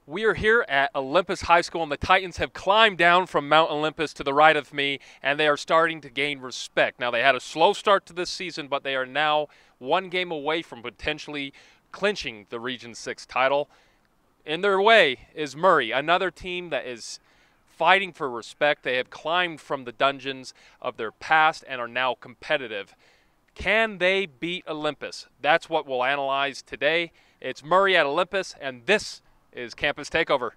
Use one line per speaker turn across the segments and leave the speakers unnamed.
We are here at Olympus High School, and the Titans have climbed down from Mount Olympus to the right of me, and they are starting to gain respect. Now, they had a slow start to this season, but they are now one game away from potentially clinching the Region 6 title. In their way is Murray, another team that is fighting for respect. They have climbed from the dungeons of their past and are now competitive. Can they beat Olympus? That's what we'll analyze today. It's Murray at Olympus, and this is Campus Takeover.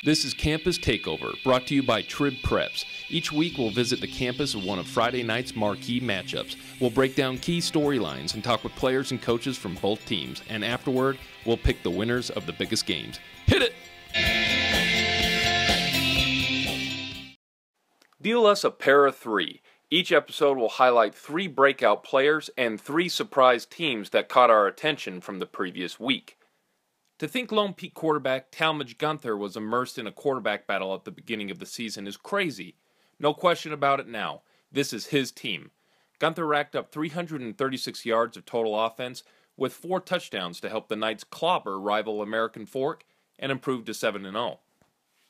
This is Campus Takeover, brought to you by Trib Preps. Each week we'll visit the campus of one of Friday night's marquee matchups. We'll break down key storylines and talk with players and coaches from both teams. And afterward, we'll pick the winners of the biggest games. Hit it! Deal us a pair of three. Each episode will highlight 3 breakout players and 3 surprise teams that caught our attention from the previous week. To think Lone Peak quarterback Talmadge Gunther was immersed in a quarterback battle at the beginning of the season is crazy. No question about it now. This is his team. Gunther racked up 336 yards of total offense with 4 touchdowns to help the Knights clobber rival American Fork and improve to 7-0.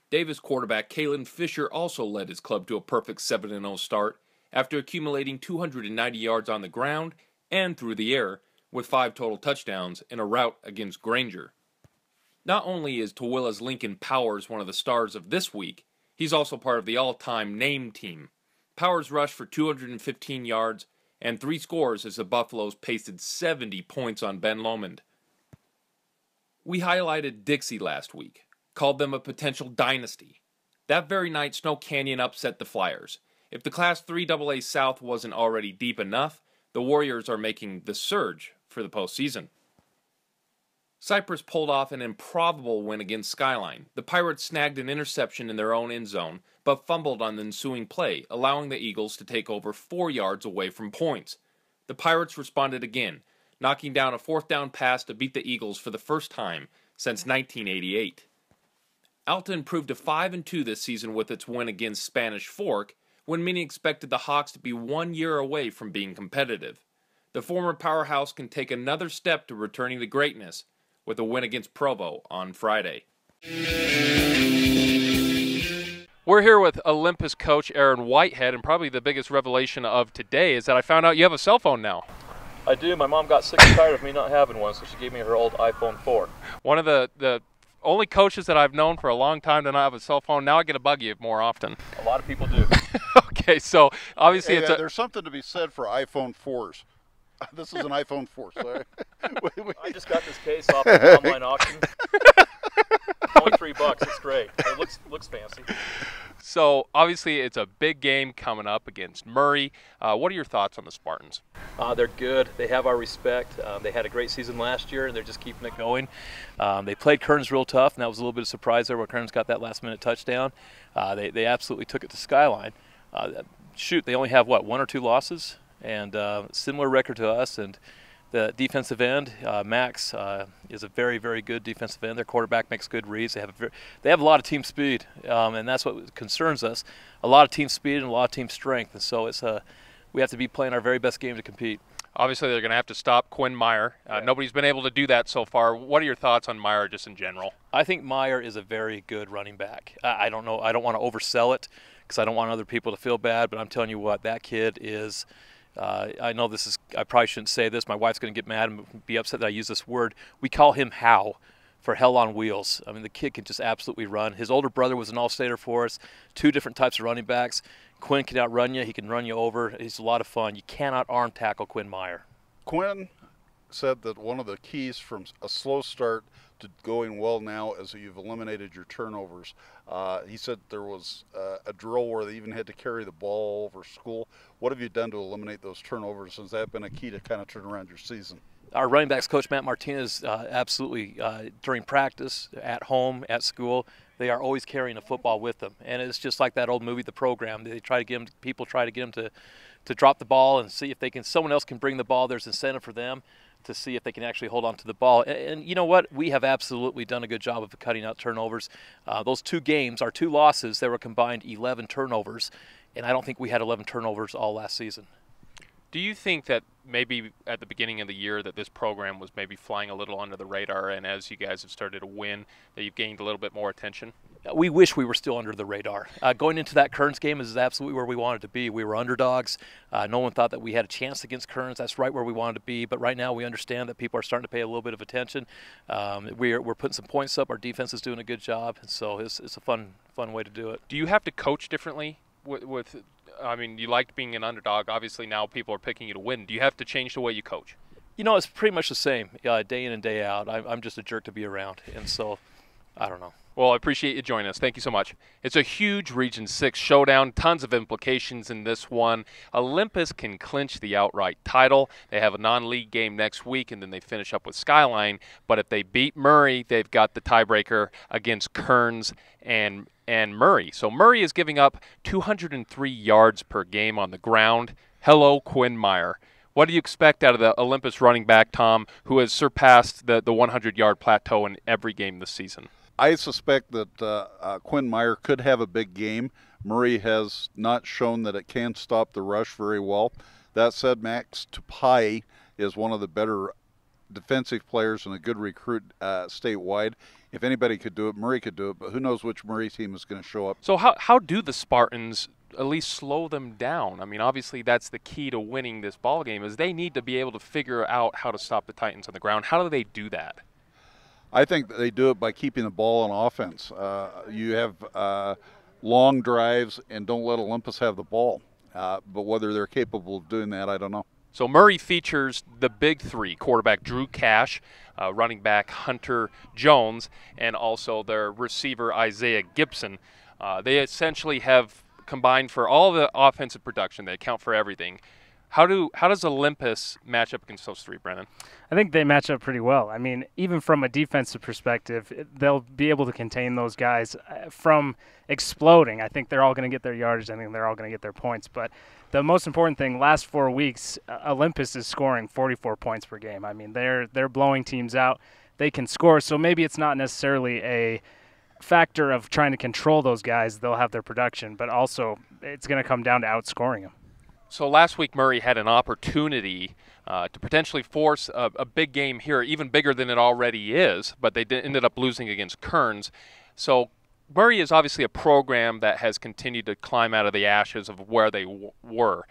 Davis quarterback Kalen Fisher also led his club to a perfect 7-0 start after accumulating 290 yards on the ground and through the air with 5 total touchdowns in a rout against Granger. Not only is Tooele's Lincoln Powers one of the stars of this week, he's also part of the all-time name team. Powers rushed for 215 yards and 3 scores as the Buffaloes pasted 70 points on Ben Lomond. We highlighted Dixie last week, called them a potential dynasty. That very night, Snow Canyon upset the Flyers. If the Class 3 AA South wasn't already deep enough, the Warriors are making the surge for the postseason. Cypress pulled off an improbable win against Skyline. The Pirates snagged an interception in their own end zone, but fumbled on the ensuing play, allowing the Eagles to take over 4 yards away from points. The Pirates responded again, knocking down a 4th down pass to beat the Eagles for the first time since 1988. Alta improved to 5-2 this season with its win against Spanish Fork, when many expected the Hawks to be 1 year away from being competitive. The former powerhouse can take another step to returning to greatness with a win against Provo on Friday. We're here with Olympus coach Aaron Whitehead, and probably the biggest revelation of today is that I found out you have a cell phone now.
I do. My mom got sick and tired of me not having one, so she gave me her old iPhone 4.
One of the only coaches that I've known for a long time to not have a cell phone. Now I get to bug you more often.
A lot of people do.
Okay, so obviously
there's something to be said for iPhone 4s. This is an iPhone 4, so
I just got this case off an online auction. Only $3. It's great. It looks fancy.
So obviously it's a big game coming up against Murray. What are your thoughts on the Spartans?
They're good. They have our respect. They had a great season last year, and they're just keeping it going. They played Kearns real tough, and that was a little bit of a surprise there where Kearns got that last-minute touchdown. They absolutely took it to Skyline. They only have, 1 or 2 losses? And similar record to us, and the defensive end, Max, is a very, very good defensive end. Their quarterback makes good reads. They have a lot of team speed, and that's what concerns us. A lot of team speed and a lot of team strength, and so we have to be playing our very best game to compete.
Obviously, they're going to have to stop Quinn Meyer. Nobody's been able to do that so far. What are your thoughts on Meyer just in general?
I think Meyer is a very good running back. I don't know. I don't want to oversell it because I don't want other people to feel bad, but I'm telling you what, that kid is – I know I probably shouldn't say this. My wife's going to get mad and be upset that I use this word. We call him How for Hell on Wheels. I mean, the kid can just absolutely run. His older brother was an all-stater for us, 2 different types of running backs. Quinn can outrun you. He can run you over. He's a lot of fun. You cannot arm tackle Quinn Meyer.
Quinn said that one of the keys from a slow start to going well now is that you've eliminated your turnovers. He said there was a drill where they even had to carry the ball over school. What have you done to eliminate those turnovers? Has that been a key to kind of turn around your season?
Our running backs coach, Matt Martinez, absolutely, during practice, at home, at school, they are always carrying a football with them. And it's just like that old movie, The Program. People try to get them to drop the ball and see if someone else can bring the ball. There's incentive for them to see if they can actually hold on to the ball. And you know what? We have absolutely done a good job of cutting out turnovers. Those 2 games, our 2 losses, there were combined 11 turnovers, and I don't think we had 11 turnovers all last season.
Do you think that maybe at the beginning of the year that this program was maybe flying a little under the radar, and as you guys have started to win, that you've gained a little bit more attention?
We wish we were still under the radar. Going into that Kearns game is absolutely where we wanted to be. We were underdogs. No one thought that we had a chance against Kearns. That's right where we wanted to be. But right now we understand that people are starting to pay a little bit of attention. We're putting some points up. Our defense is doing a good job. And so it's a fun way to do it.
Do you have to coach differently with I mean, you liked being an underdog. Obviously now people are picking you to win. Do you have to change the way you coach?
You know, it's pretty much the same day in and day out. I'm just a jerk to be around. And so I don't know.
Well, I appreciate you joining us. Thank you so much. It's a huge Region 6 showdown. Tons of implications in this one. Olympus can clinch the outright title. They have a non-league game next week, and then they finish up with Skyline. But if they beat Murray, they've got the tiebreaker against Kearns and Murray. So Murray is giving up 203 yards per game on the ground. Hello, Quinn Meyer. What do you expect out of the Olympus running back, Tom, who has surpassed the 100-yard plateau in every game this season?
I suspect that Quinn Meyer could have a big game. Murray has not shown that it can stop the rush very well. That said, Max Tupai is one of the better defensive players and a good recruit statewide. If anybody could do it, Murray could do it, but who knows which Murray team is going to show up.
So how do the Spartans at least slow them down? I mean, obviously that's the key to winning this ball game, is they need to be able to figure out how to stop the Titans on the ground. How do they do that?
I think that they do it by keeping the ball on offense. You have long drives and don't let Olympus have the ball. But whether they're capable of doing that, I don't know.
So Murray features the big three: quarterback Drew Cash, running back Hunter Jones, and also their receiver Isaiah Gibson. They essentially have combined for all the offensive production. They account for everything. How does Olympus match up against those three, Brennan?
I think they match up pretty well. I mean, even from a defensive perspective, they'll be able to contain those guys from exploding. I think they're all going to get their yardage. I think they're all going to get their points. But the most important thing, last 4 weeks, Olympus is scoring 44 points per game. I mean, they're blowing teams out. They can score. So maybe it's not necessarily a factor of trying to control those guys. They'll have their production, but also it's going to come down to outscoring them.
So last week Murray had an opportunity to potentially force a big game here, even bigger than it already is, but they ended up losing against Kearns. So Murray is obviously a program that has continued to climb out of the ashes of where they were.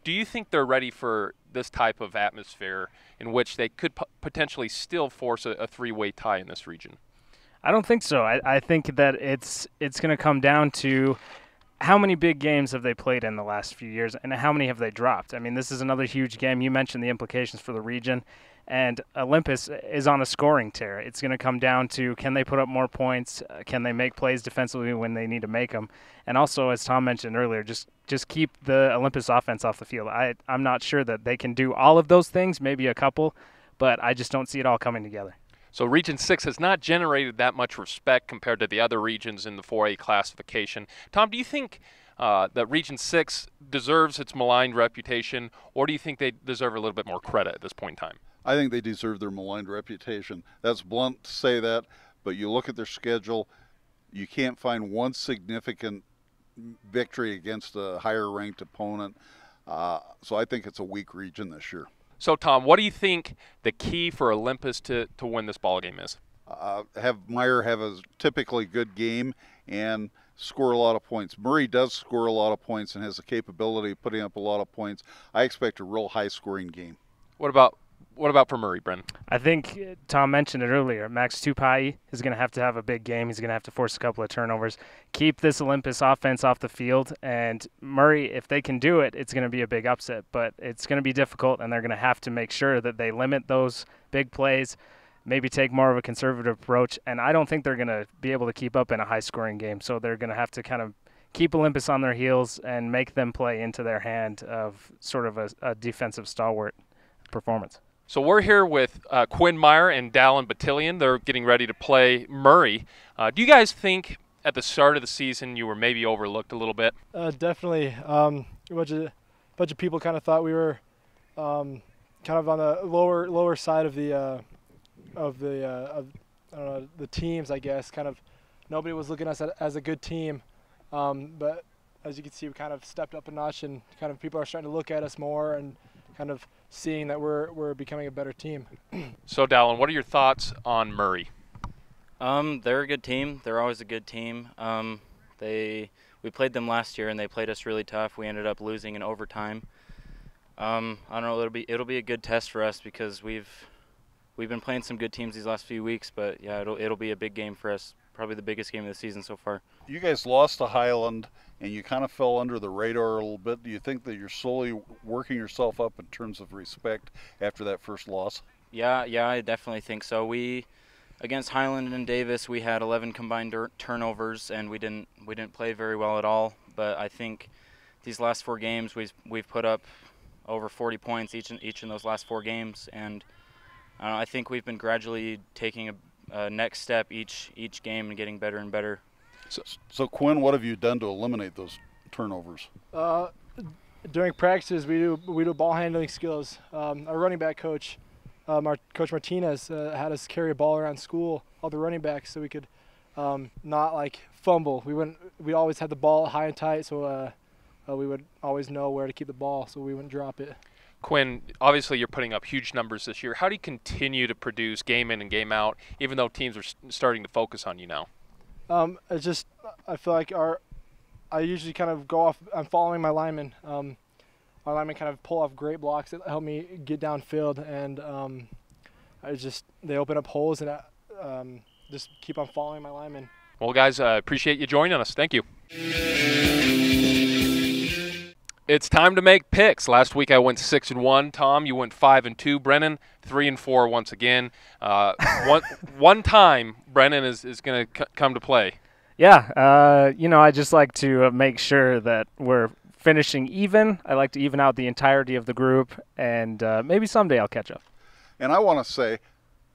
Do you think they're ready for this type of atmosphere in which they could potentially still force a three-way tie in this region?
I don't think so. I think that it's going to come down to how many big games have they played in the last few years, and how many have they dropped? I mean, this is another huge game. You mentioned the implications for the region, and Olympus is on a scoring tear. It's going to come down to, can they put up more points? Can they make plays defensively when they need to make them? And also, as Tom mentioned earlier, just keep the Olympus offense off the field. I'm not sure that they can do all of those things, maybe a couple, but I just don't see it all coming together.
So Region 6 has not generated that much respect compared to the other regions in the 4A classification. Tom, do you think that Region 6 deserves its maligned reputation, or do you think they deserve a little bit more credit at this point in time?
I think they deserve their maligned reputation. That's blunt to say that, but you look at their schedule, you can't find one significant victory against a higher-ranked opponent. So I think it's a weak region this year.
So, Tom, what do you think the key for Olympus to win this ballgame is?
Have Meyer have a typically good game and score a lot of points. Murray does score a lot of points and has the capability of putting up a lot of points. I expect a real high-scoring game.
What about for Murray, Brennan?
I think Tom mentioned it earlier. Max Tupai is going to have a big game. He's going to have to force a couple of turnovers. Keep this Olympus offense off the field. And Murray, if they can do it, it's going to be a big upset. But it's going to be difficult, and they're going to have to make sure that they limit those big plays, maybe take more of a conservative approach. And I don't think they're going to be able to keep up in a high-scoring game. So they're going to have to kind of keep Olympus on their heels and make them play into their hand of sort of a defensive stalwart performance.
So we're here with Quinn Meyer and Dallin Battalion. They're getting ready to play Murray. Do you guys think at the start of the season you were maybe overlooked a little bit?
Definitely. A bunch of people kind of thought we were kind of on the lower side of the teams, I guess. Kind of nobody was looking at us as a good team, but as you can see, we kind of stepped up a notch, and kind of people are starting to look at us more and kind of seeing that we're becoming a better team.
So, Dallin, what are your thoughts on Murray?
They're a good team. They're always a good team. We played them last year, and they played us really tough. We ended up losing in overtime. I don't know. It'll be a good test for us because we've been playing some good teams these last few weeks. But yeah, it'll be a big game for us. Probably the biggest game of the season so far.
You guys lost to Highland, and you kind of fell under the radar a little bit. Do you think that you're slowly working yourself up in terms of respect after that first loss?
Yeah, I definitely think so. Against Highland and Davis, we had 11 combined turnovers, and we didn't play very well at all. But I think these last 4 games, we've put up over 40 points each in those last 4 games, and I think we've been gradually taking a next step each game and getting better and better.
So Quinn, what have you done to eliminate those turnovers?
During practices, we do ball handling skills. Our running back coach. Coach Martinez had us carry a ball around school, all the running backs, so we could not like fumble. We always had the ball high and tight, so we would always know where to keep the ball, so we wouldn't drop it.
Quinn, obviously you're putting up huge numbers this year. How do you continue to produce game in and game out, even though teams are starting to focus on you now?
I feel like I usually kind of go off. I'm following my linemen. My linemen kind of pull off great blocks that help me get downfield, and they open up holes, and I just keep on following my linemen.
Well, guys, appreciate you joining us. Thank you. It's time to make picks. Last week I went 6-1. Tom, you went 5-2. Brennan, 3-4 once again. One time, Brennan is going to come to play.
Yeah, I just like to make sure that we're finishing even. I like to even out the entirety of the group, and maybe someday I'll catch up.
And I want to say,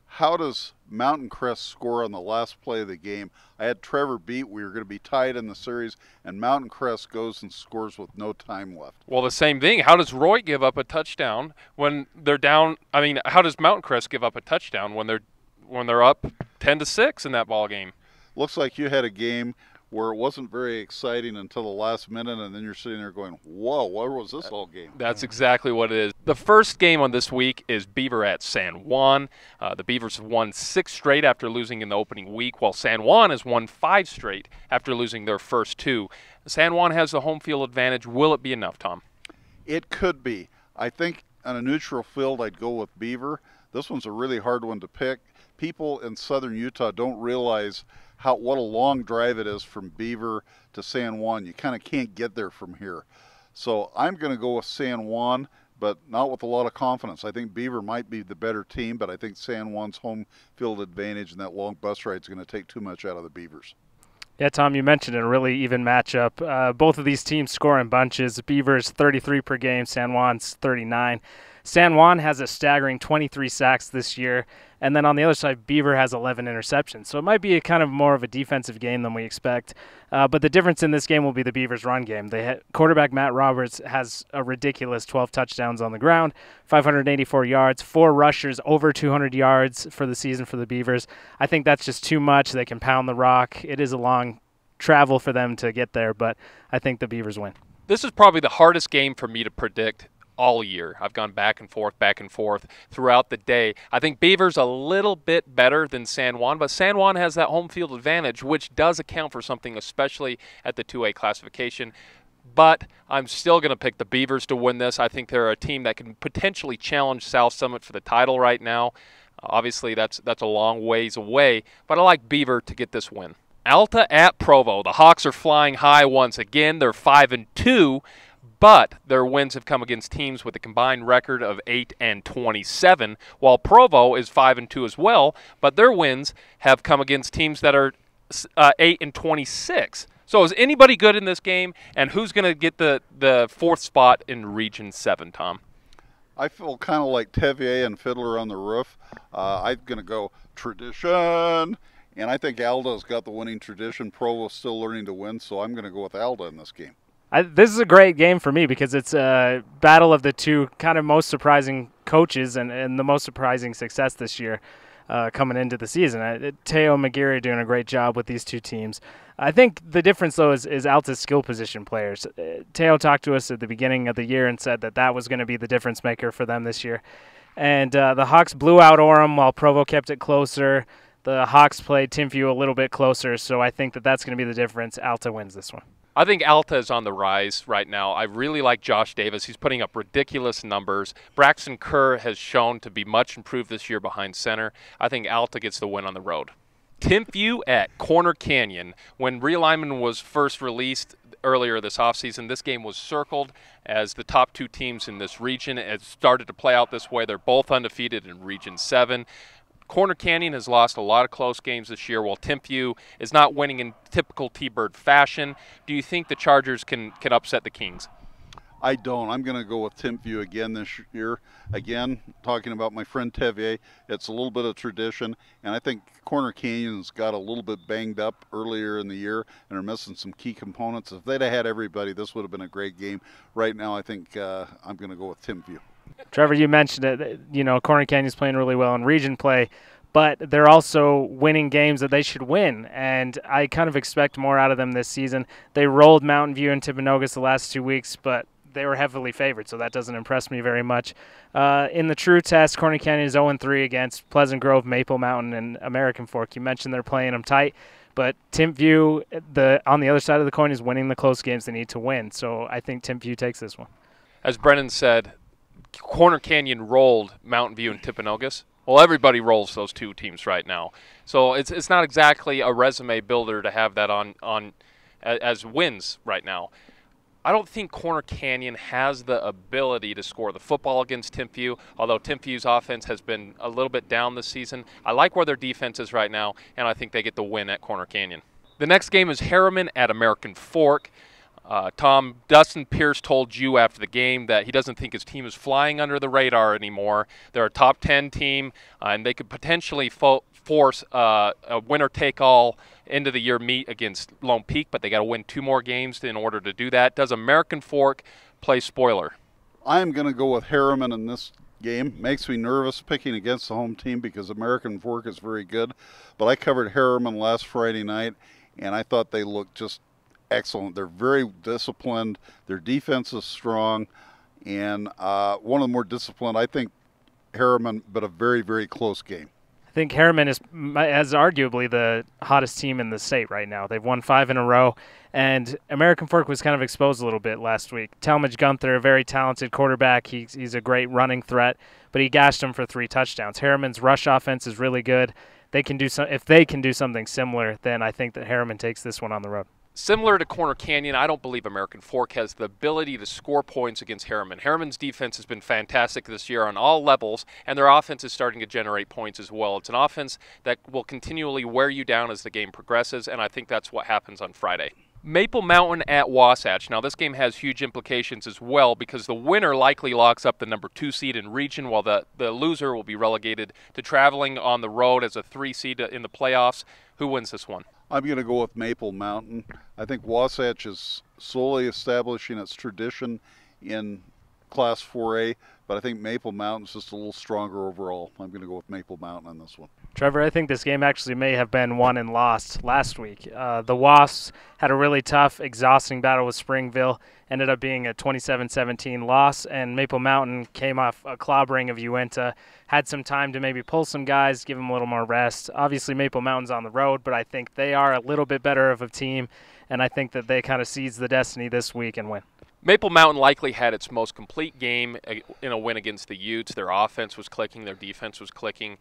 how does Mountain Crest score on the last play of the game? I had Trevor beat. We were going to be tied in the series, and Mountain Crest goes and scores with no time left.
Well, the same thing. How does Roy give up a touchdown when they're down? I mean, how does Mountain Crest give up a touchdown when they're up 10-6 in that ball game?
Looks like you had a game where it wasn't very exciting until the last minute, and then you're sitting there going, whoa, where was this whole game?
That's exactly what it is. The first game on this week is Beaver at San Juan. The Beavers have won 6 straight after losing in the opening week, while San Juan has won 5 straight after losing their first 2. San Juan has the home field advantage. Will it be enough, Tom?
It could be. I think on a neutral field I'd go with Beaver. This one's a really hard one to pick. People in southern Utah don't realize what a long drive it is from Beaver to San Juan. You kind of can't get there from here. So I'm going to go with San Juan, but not with a lot of confidence. I think Beaver might be the better team, but I think San Juan's home field advantage and that long bus ride is going to take too much out of the Beavers.
Yeah, Tom, you mentioned a really even matchup. Both of these teams score in bunches. Beavers 33 per game, San Juan's 39. San Juan has a staggering 23 sacks this year, and then on the other side, Beaver has 11 interceptions. So it might be a kind of more of a defensive game than we expect. But the difference in this game will be the Beavers' run game. Quarterback Matt Roberts has a ridiculous 12 touchdowns on the ground, 584 yards, 4 rushers over 200 yards for the season for the Beavers. I think that's just too much. They can pound the rock. It is a long travel for them to get there, but I think the Beavers win.
This is probably the hardest game for me to predict all year. I've gone back and forth throughout the day. I think Beaver's a little bit better than San Juan, but San Juan has that home field advantage, which does account for something, especially at the 2A classification. But I'm still going to pick the Beavers to win this. I think they're a team that can potentially challenge South Summit for the title right now. Obviously, that's a long ways away, but I like Beaver to get this win. Alta at Provo. The Hawks are flying high once again. They're 5-2. But their wins have come against teams with a combined record of 8-27, while Provo is 5-2 as well, but their wins have come against teams that are 8-26. So is anybody good in this game, and who's going to get the 4th spot in Region 7, Tom?
I feel kind of like Tevier and Fiddler on the Roof. I'm going to go tradition, and I think Alta's got the winning tradition. Provo's still learning to win, so I'm going to go with Alta in this game.
This is a great game for me because it's a battle of the two kind of most surprising coaches and the most surprising success this year. coming into the season. Teo McGeary doing a great job with these two teams. I think the difference, though, is Alta's skill position players. Teo talked to us at the beginning of the year and said that was going to be the difference maker for them this year. And the Hawks blew out Orem while Provo kept it closer. The Hawks played Timpview a little bit closer, so I think that's going to be the difference. Alta wins this one.
I think Alta is on the rise right now. I really like Josh Davis. He's putting up ridiculous numbers. Braxton Kerr has shown to be much improved this year behind center. I think Alta gets the win on the road. Timpview at Corner Canyon. When realignment was first released earlier this offseason, this game was circled as the top two teams in this region. It started to play out this way. They're both undefeated in Region 7. Corner Canyon has lost a lot of close games this year, while Timpview is not winning in typical T-Bird fashion. Do you think the Chargers can upset the Kings?
I don't. I'm going to go with Timpview again this year. Again, talking about my friend Tevier, it's a little bit of tradition, and I think Corner Canyon's got a little bit banged up earlier in the year and are missing some key components. If they'd have had everybody, this would have been a great game. Right now, I think I'm going to go with Timpview.
Trevor, you mentioned it. You know, Corner Canyon's playing really well in region play, but they're also winning games that they should win, and I kind of expect more out of them this season. They rolled Mountain View and Timpanogos the last 2 weeks, but they were heavily favored, so that doesn't impress me very much. In the true test, Corner Canyon is 0-3 against Pleasant Grove, Maple Mountain, and American Fork. You mentioned they're playing them tight, but Timpview, on the other side of the coin, is winning the close games they need to win, so I think Timpview takes this one.
As Brennan said, Corner Canyon rolled Mountain View and Timpanogos. Well, everybody rolls those two teams right now, so it's not exactly a resume builder to have that on as wins right now. I don't think Corner Canyon has the ability to score the football against Timpview, although Timpview's offense has been a little bit down this season. I like where their defense is right now, and I think they get the win at Corner Canyon. The next game is Harriman at American Fork. Dustin Pierce told you after the game that he doesn't think his team is flying under the radar anymore. They're a top 10 team, and they could potentially force a winner-take-all end-of-the-year meet against Lone Peak, but they got to win 2 more games in order to do that. Does American Fork play spoiler?
I am going to go with Harriman in this game. Makes me nervous picking against the home team because American Fork is very good, but I covered Harriman last Friday night, and I thought they looked just excellent. They're very disciplined. Their defense is strong, and one of the more disciplined, I think, Harriman, but a very, very close game.
I think Harriman is arguably the hottest team in the state right now. They've won 5 in a row, and American Fork was kind of exposed a little bit last week. Talmadge Gunther, a very talented quarterback. He's a great running threat, but he gashed him for 3 touchdowns. Harriman's rush offense is really good. If they can do something similar, then I think that Harriman takes this one on the road.
Similar to Corner Canyon, I don't believe American Fork has the ability to score points against Harriman. Harriman's defense has been fantastic this year on all levels, and their offense is starting to generate points as well. It's an offense that will continually wear you down as the game progresses, and I think that's what happens on Friday. Maple Mountain at Wasatch. Now, this game has huge implications as well because the winner likely locks up the number 2 seed in region, while the loser will be relegated to traveling on the road as a 3 seed in the playoffs. Who wins this one?
I'm going to go with Maple Mountain. I think Wasatch is slowly establishing its tradition in Class 4A, but I think Maple Mountain's just a little stronger overall. I'm going to go with Maple Mountain on this one.
Trevor, I think this game actually may have been won and lost last week. The Wasps had a really tough, exhausting battle with Springville, ended up being a 27-17 loss, and Maple Mountain came off a clobbering of Uinta, had some time to maybe pull some guys, give them a little more rest. Obviously, Maple Mountain's on the road, but I think they are a little bit better of a team, and I think that they kind of seize the destiny this week and win.
Maple Mountain likely had its most complete game in a win against the Utes. Their offense was clicking, their defense was clicking.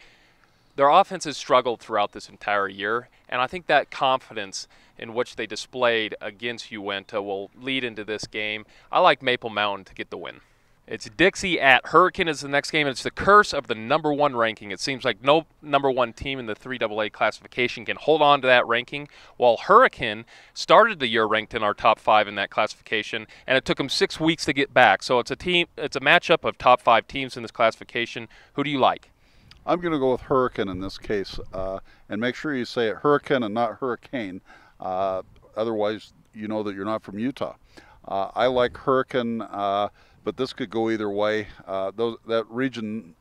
Their offense has struggled throughout this entire year, and I think that confidence in which they displayed against Uinta will lead into this game. I like Maple Mountain to get the win. It's Dixie at Hurricane is the next game. It's the curse of the number 1 ranking. It seems like no number 1 team in the 3AA classification can hold on to that ranking, while Hurricane started the year ranked in our top 5 in that classification, and it took them 6 weeks to get back. So it's a matchup of top 5 teams in this classification. Who do you like?
I'm going to go with Hurricane in this case, and make sure you say it Hurricane and not Hurricane. Otherwise, you know that you're not from Utah. I like Hurricane but this could go either way. That region,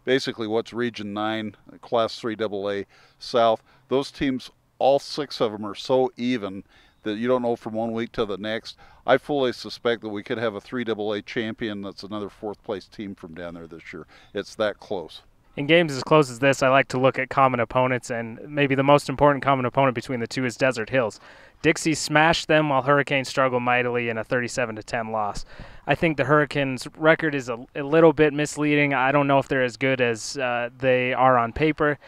basically what's Region 9, Class 3 AA South, those teams, all 6 of them are so even that you don't know from one week to the next. I fully suspect that we could have a 3 AA champion that's another 4th place team from down there this year. It's that close.
In games as close as this, I like to look at common opponents, and maybe the most important common opponent between the two is Desert Hills. Dixie smashed them while Hurricanes struggled mightily in a 37-10 loss. I think the Hurricanes' record is a little bit misleading. I don't know if they're as good as they are on paper,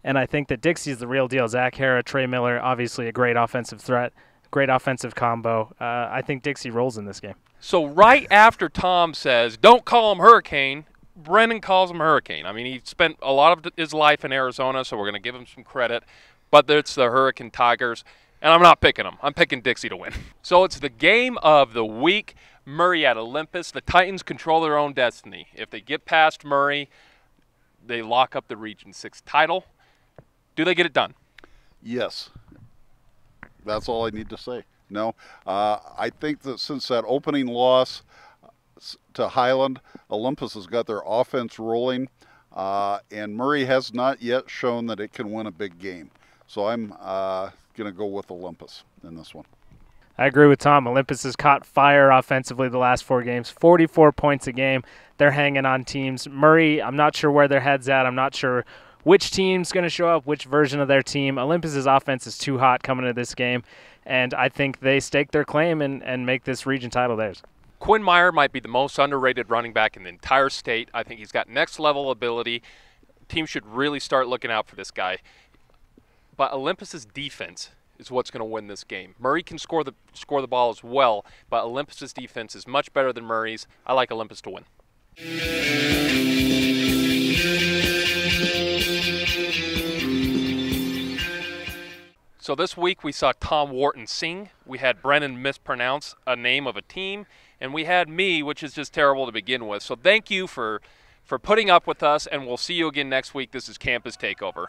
and I think that Dixie is the real deal. Zach Hara, Trey Miller, obviously a great offensive threat, great offensive combo. I think Dixie rolls in this game.
So right after Tom says, don't call him Hurricane, Brennan calls him Hurricane. I mean, he spent a lot of his life in Arizona, so we're going to give him some credit. But it's the Hurricane Tigers, and I'm not picking them. I'm picking Dixie to win. So it's the game of the week. Murray at Olympus. The Titans control their own destiny. If they get past Murray, they lock up the Region 6 title. Do they get it done?
Yes. That's all I need to say. No. I think that since that opening loss to Highland, Olympus has got their offense rolling, and Murray has not yet shown that it can win a big game. So I'm going to go with Olympus in this one.
I agree with Tom. Olympus has caught fire offensively the last 4 games, 44 points a game. They're hanging on teams. Murray, I'm not sure where their head's at. I'm not sure which team's going to show up, which version of their team. Olympus's offense is too hot coming into this game, and I think they stake their claim and make this region title theirs.
Quinn Meyer might be the most underrated running back in the entire state. I think he's got next-level ability. Teams should really start looking out for this guy. But Olympus's defense is what's going to win this game. Murray can score the ball as well, but Olympus's defense is much better than Murray's. I like Olympus to win. So this week we saw Tom Wharton sing. We had Brennan mispronounce a name of a team. And we had me, which is just terrible to begin with. So thank you for putting up with us, and we'll see you again next week. This is Campus Takeover.